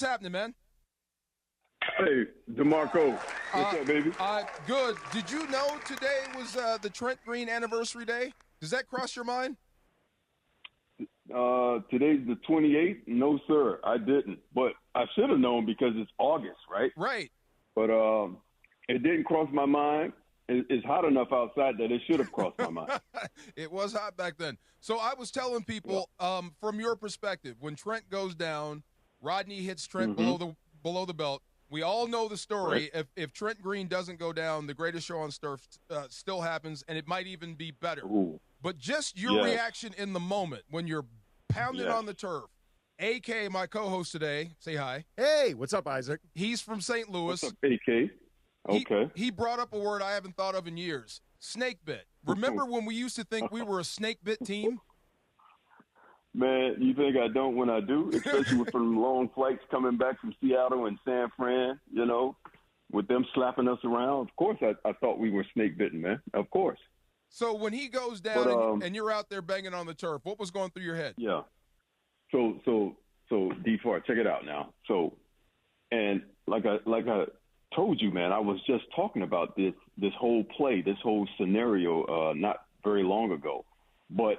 what's happening, man? Hey, DeMarco. What's up, baby? Good. Did you know today was the Trent Green anniversary day? Does that cross your mind? Today's the 28th. No, sir, I didn't. But I should have known because it's August, right? Right. But it didn't cross my mind. It's hot enough outside that it should have crossed my mind. It was hot back then. So I was telling people, from your perspective, when Trent goes down, Rodney hits Trent below the belt. We all know the story. Right. If Trent Green doesn't go down, the greatest show on turf still happens, and it might even be better. Ooh. But just your reaction in the moment when you're pounding on the turf. AK, my co-host today, say hi. Hey, what's up, Isaac? He's from St. Louis. What's up, AK? Okay. He brought up a word I haven't thought of in years, snake bit. Remember when we used to think we were a snake bit team? Man, you think I don't when I do? Especially with from long flights coming back from Seattle and San Fran, you know, with them slapping us around. Of course I thought we were snake bitten, man. Of course. So when he goes down and you're out there banging on the turf, what was going through your head? Yeah. So D4, check it out now. So, and like I told you, man, I was just talking about this whole play, this whole scenario not very long ago. But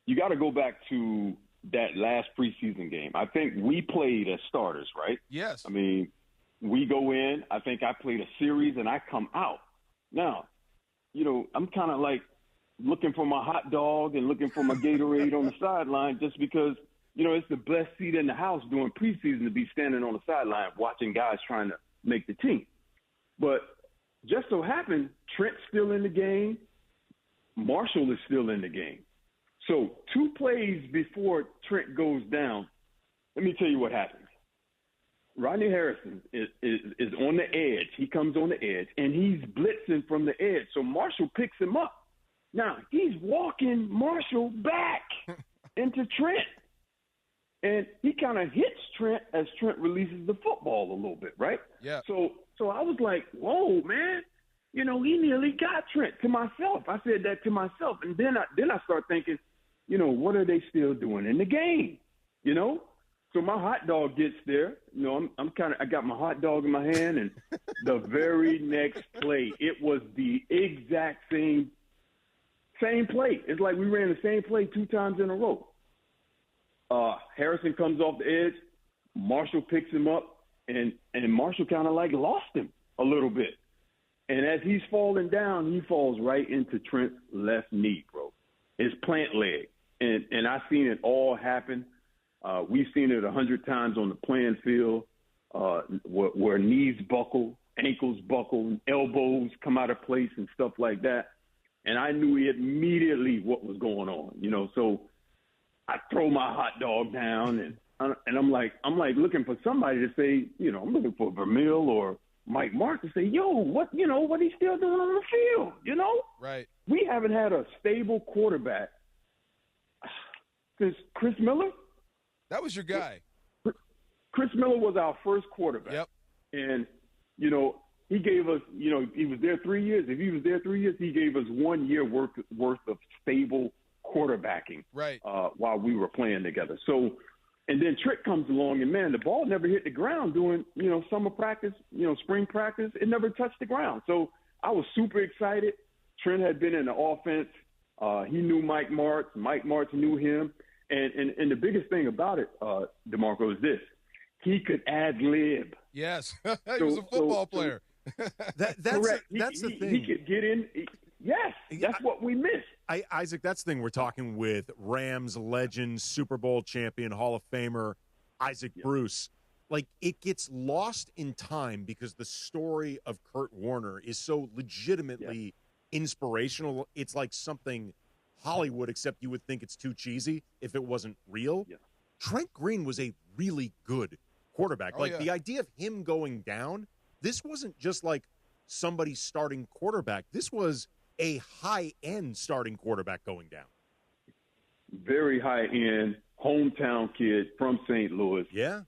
you got to go back to that last preseason game. I think we played as starters, right? Yes. I mean, we go in. I think I played a series, and I come out. Now, you know, I'm kind of like looking for my hot dog and looking for my Gatorade on the sideline just because, you know, it's the best seat in the house during preseason to be standing on the sideline watching guys trying to make the team. But just so happened, Trent's still in the game. Marshall is still in the game. So 2 plays before Trent goes down, let me tell you what happens. Rodney Harrison is on the edge. He comes on the edge, and he's blitzing from the edge. So Marshall picks him up. Now, he's walking Marshall back into Trent. And he kind of hits Trent as Trent releases the football a little bit, right? Yeah. So I was like, whoa, man. You know, he nearly got Trent. To myself. I said that to myself. And then I start thinking, you know, what are they still doing in the game? You know? So my hot dog gets there. You know, I got my hot dog in my hand, and the very next play, it was the exact same play. It's like we ran the same play 2 times in a row. Harrison comes off the edge. Marshall picks him up, and Marshall kind of like lost him a little bit. And as he's falling down, he falls right into Trent's left knee, bro. His plant leg. And I've seen it all happen. We've seen it 100 times on the playing field where knees buckle, ankles buckle, elbows come out of place and stuff like that. And I knew immediately what was going on, you know. So I throw my hot dog down, and I'm like looking for somebody to say, you know, I'm looking for Vermeil or Mike Mark to say, yo, what he's still doing on the field, you know? Right. We haven't had a stable quarterback since Chris Miller. That was your guy. Chris Miller was our first quarterback. Yep. And, you know, he gave us, you know, he was there 3 years. If he was there 3 years, he gave us 1 year worth of stable quarterbacking. Right. While we were playing together. So, and then Trent comes along, and, man, the ball never hit the ground during, you know, summer practice, you know, spring practice. It never touched the ground. So I was super excited. Trent had been in the offense. He knew Mike Martz. Mike Martz knew him. And the biggest thing about it, DeMarco, is this. He could ad-lib. Yes. He was a football player. That's the thing. He could get in. Yes, that's what we missed. Isaac, that's the thing. We're talking with Rams legend, Super Bowl champion, Hall of Famer, Isaac Bruce. Like, it gets lost in time because the story of Kurt Warner is so legitimately inspirational. It's like something Hollywood, except you would think it's too cheesy if it wasn't real. Yeah. Trent Green was a really good quarterback. The idea of him going down, this wasn't just like somebody starting quarterback. This was a high-end starting quarterback going down. Very high-end, hometown kid from St. Louis. Yeah.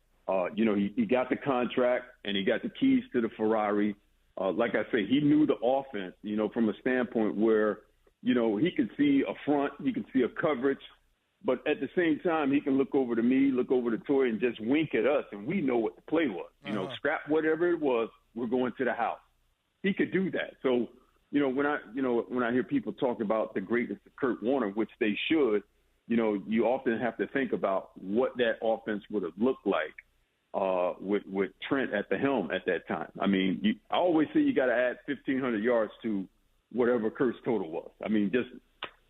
You know, he got the contract, and he got the keys to the Ferrari. Like I say, he knew the offense, you know, from a standpoint where, you know, he could see a front, he could see a coverage, But at the same time, he can look over to me, look over to Toy, and just wink at us, and we know what the play was. You know, scrap whatever it was, we're going to the house. He could do that. So, when I hear people talk about the greatness of Kurt Warner, which they should, you often have to think about what that offense would have looked like with Trent at the helm at that time. I mean, I always say you got to add 1,500 yards to whatever Kurt's total was. I mean,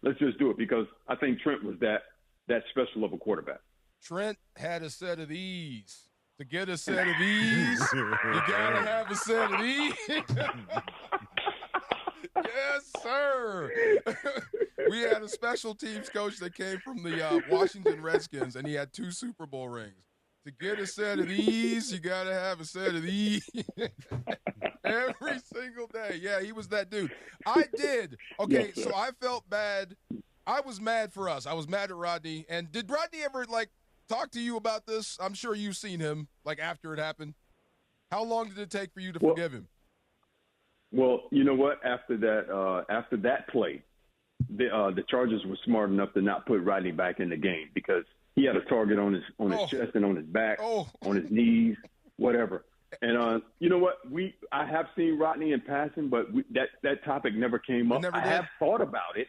let's just do it, because I think Trent was that special of a quarterback. Trent had a set of these. To get a set of these, you got to have a set of these. Yes, sir. We had a special teams coach that came from the Washington Redskins, and he had 2 Super Bowl rings. To get a set of these, you got to have a set of these. Every single day. Yeah, he was that dude. I did. Okay, yes, so I felt bad. I was mad for us. I was mad at Rodney. And did Rodney ever, talk to you about this? I'm sure you've seen him, after it happened. How long did it take for you to forgive him? Well, you know what? After that play, the Chargers were smart enough to not put Rodney back in the game, because he had a target on his chest and on his back, on his knees, whatever. And you know what? I have seen Rodney in passing, but that topic never came up. I have thought about it,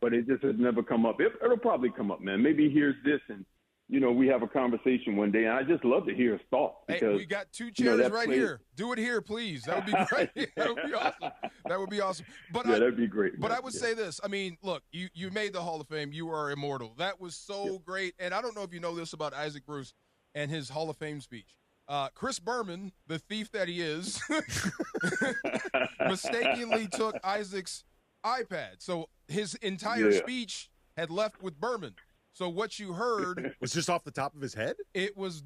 but it just has never come up. It'll probably come up, man. Maybe he hears this, and we have a conversation one day, and I just love to hear his thoughts. Because, hey, we got 2 chairs right here. Do it here, please. That would be great. That would be awesome. That would be awesome. But that'd be great. But I would say this. I mean, look, you made the Hall of Fame. You are immortal. That was so great. And I don't know if you know this about Isaac Bruce and his Hall of Fame speech. Chris Berman, the thief that he is, mistakenly took Isaac's iPad. So his entire speech had left with Berman. So what you heard was just off the top of his head? It was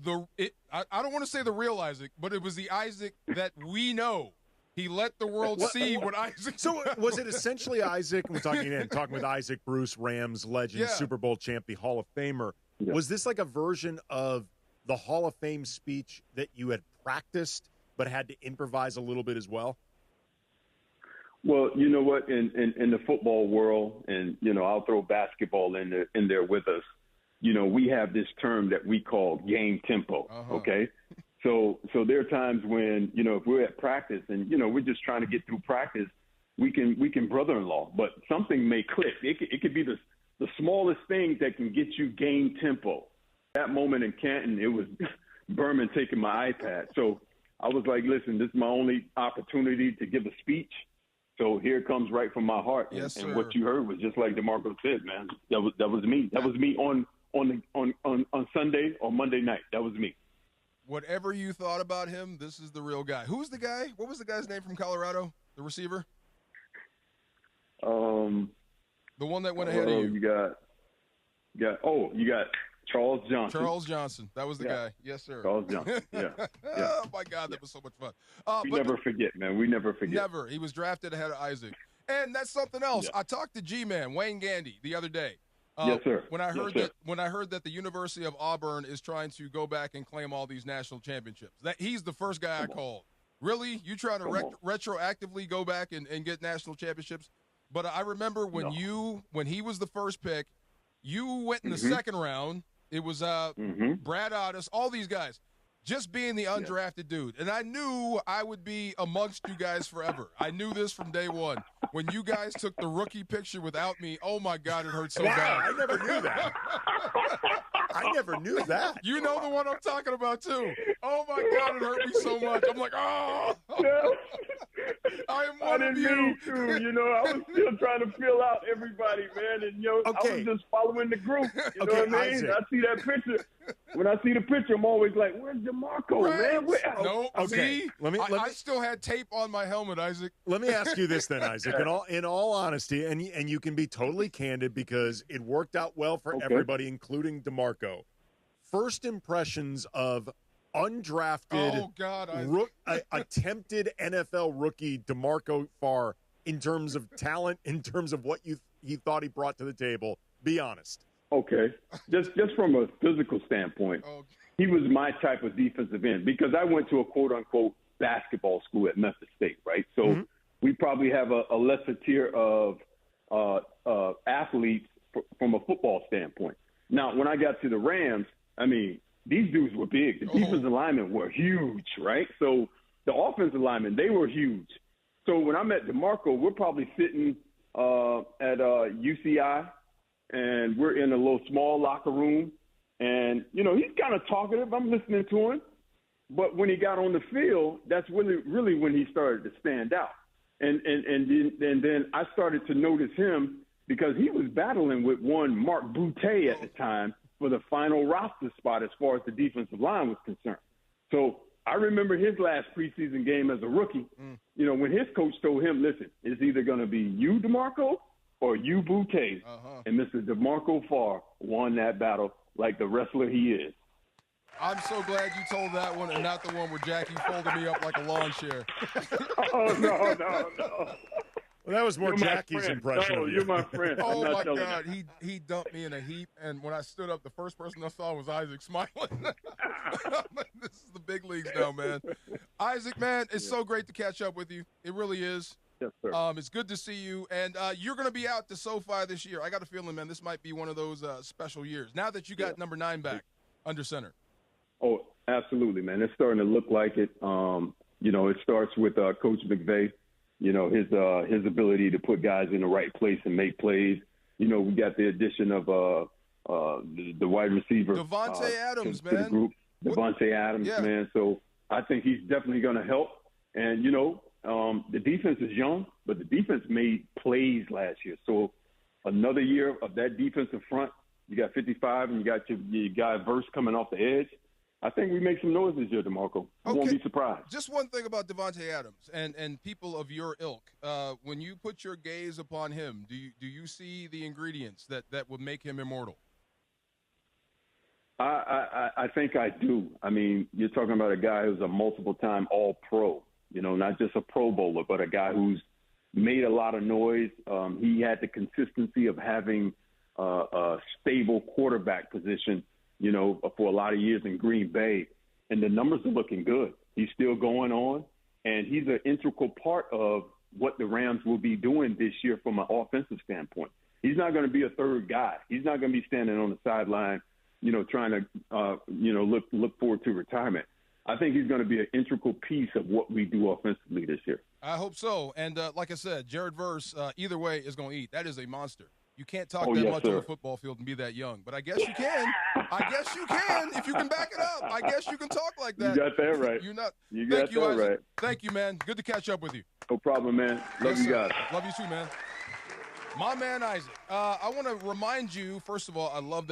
I don't want to say the real Isaac, but it was the Isaac that we know. He let the world see what Isaac. So was it essentially Isaac? And we're talking with Isaac Bruce, Rams legend, Super Bowl champ, the Hall of Famer. Yeah. Was this like a version of the Hall of Fame speech that you had practiced but had to improvise a little bit as well? Well, you know what? In the football world, and I'll throw basketball in there with us. We have this term that we call game tempo. Okay, so there are times when if we're at practice and we're just trying to get through practice, we can brother-in-law, but something may click. It could be the smallest thing that can get you game tempo. That moment in Canton, it was Berman taking my iPad. So I was like, listen, this is my only opportunity to give a speech. So here it comes right from my heart. Yes, and what you heard was just like DeMarco said, man. That was me. That was me on Sunday or Monday night. That was me. Whatever you thought about him, this is the real guy. Who's the guy? What was the guy's name from Colorado? The receiver? The one that went ahead of you. You got Charles Johnson. Charles Johnson. That was the guy. Yes, sir. Charles Johnson. Yeah. Oh, my God. That was so much fun. We never forget, man. We never forget. Never. He was drafted ahead of Isaac. And that's something else. Yeah. I talked to G-Man, Wayne Gandy, the other day. Yes, sir. When I heard that the University of Auburn is trying to go back and claim all these national championships, that he's the first guy I called. Really? You trying to retroactively go back and get national championships? But I remember when he was the first pick, you went in the second round. It was Brad Otis, all these guys, just being the undrafted dude. And I knew I would be amongst you guys forever. I knew this from day one. When you guys took the rookie picture without me, oh, my God, it hurt so bad. I never knew that. I never knew that. You know the one I'm talking about, too. Oh, my God, it hurt me so much. I'm like, oh. I am one of you. I didn't mean to. I was still trying to fill out everybody, man. And, I was just following the group. You know what I mean? I see that picture. When I see the picture, I'm always like, where's DeMarco, man? No, okay. See? I still had tape on my helmet, Isaac. Let me ask you this then, Isaac. In all honesty, and you can be totally candid because it worked out well for everybody, including DeMarco. First impressions of undrafted, attempted NFL rookie DeMarco Farr in terms of talent, in terms of what he thought he brought to the table. Be honest. Okay. Just from a physical standpoint, he was my type of defensive end because I went to a quote-unquote basketball school at Memphis State, right? So we probably have a lesser tier of athletes from a football standpoint. Now, when I got to the Rams, I mean, these dudes were big. The defensive linemen were huge, right? So the offensive linemen, they were huge. So when I met DeMarco, we're probably sitting at UCI, and we're in a little small locker room. And, you know, he's kind of talkative. I'm listening to him. But when he got on the field, that's really when he started to stand out. And then I started to notice him because he was battling with one Mark Boutte at the time for the final roster spot as far as the defensive line was concerned. So I remember his last preseason game as a rookie, you know, when his coach told him, listen, it's either going to be you, DeMarco, or you, Boutte. And Mr. DeMarco Farr won that battle like the wrestler he is. I'm so glad you told that one and not the one where Jackie folded me up like a lawn chair. Oh, no. Well, that was more Jackie's impression of you. You're my friend. Oh, my God. He dumped me in a heap, and when I stood up, the first person I saw was Isaac smiling. This is the big leagues now, man. Isaac, man, it's so great to catch up with you. It really is. Yes, sir. It's good to see you, and you're going to be out to SoFi this year. I got a feeling, man, this might be one of those special years. Now that you got number 9 back under center. Oh, absolutely, man. It's starting to look like it. You know, it starts with Coach McVay. You know, his ability to put guys in the right place and make plays. You know, we got the addition of the wide receiver. Devontae Adams, to the group. Devontae Adams, man. So I think he's definitely going to help. And, you know, the defense is young, but the defense made plays last year. So another year of that defensive front, you got 55 and you got your guy Verse coming off the edge. I think we make some noise this year, DeMarco. I won't be surprised. Just one thing about Devontae Adams and people of your ilk. When you put your gaze upon him, do you see the ingredients that would make him immortal? I think I do. I mean, you're talking about a guy who's a multiple-time All-Pro, you know, not just a Pro Bowler, but a guy who's made a lot of noise. He had the consistency of having a stable quarterback position, you know, for a lot of years in Green Bay, and the numbers are looking good. He's still going on, and he's an integral part of what the Rams will be doing this year from an offensive standpoint. He's not going to be a third guy. He's not going to be standing on the sideline, you know, trying to, you know, look forward to retirement. I think he's going to be an integral piece of what we do offensively this year. I hope so. And like I said, Jared Verse, either way, is going to eat. That is a monster. You can't talk that much on the football field and be that young, but I guess you can. I guess you can if you can back it up. I guess you can talk like that. You got that right. You're not. You got that right. Thank you, man. Good to catch up with you. No problem, man. Love you guys. Love you too, man. My man Isaac. I want to remind you, first of all, I love that.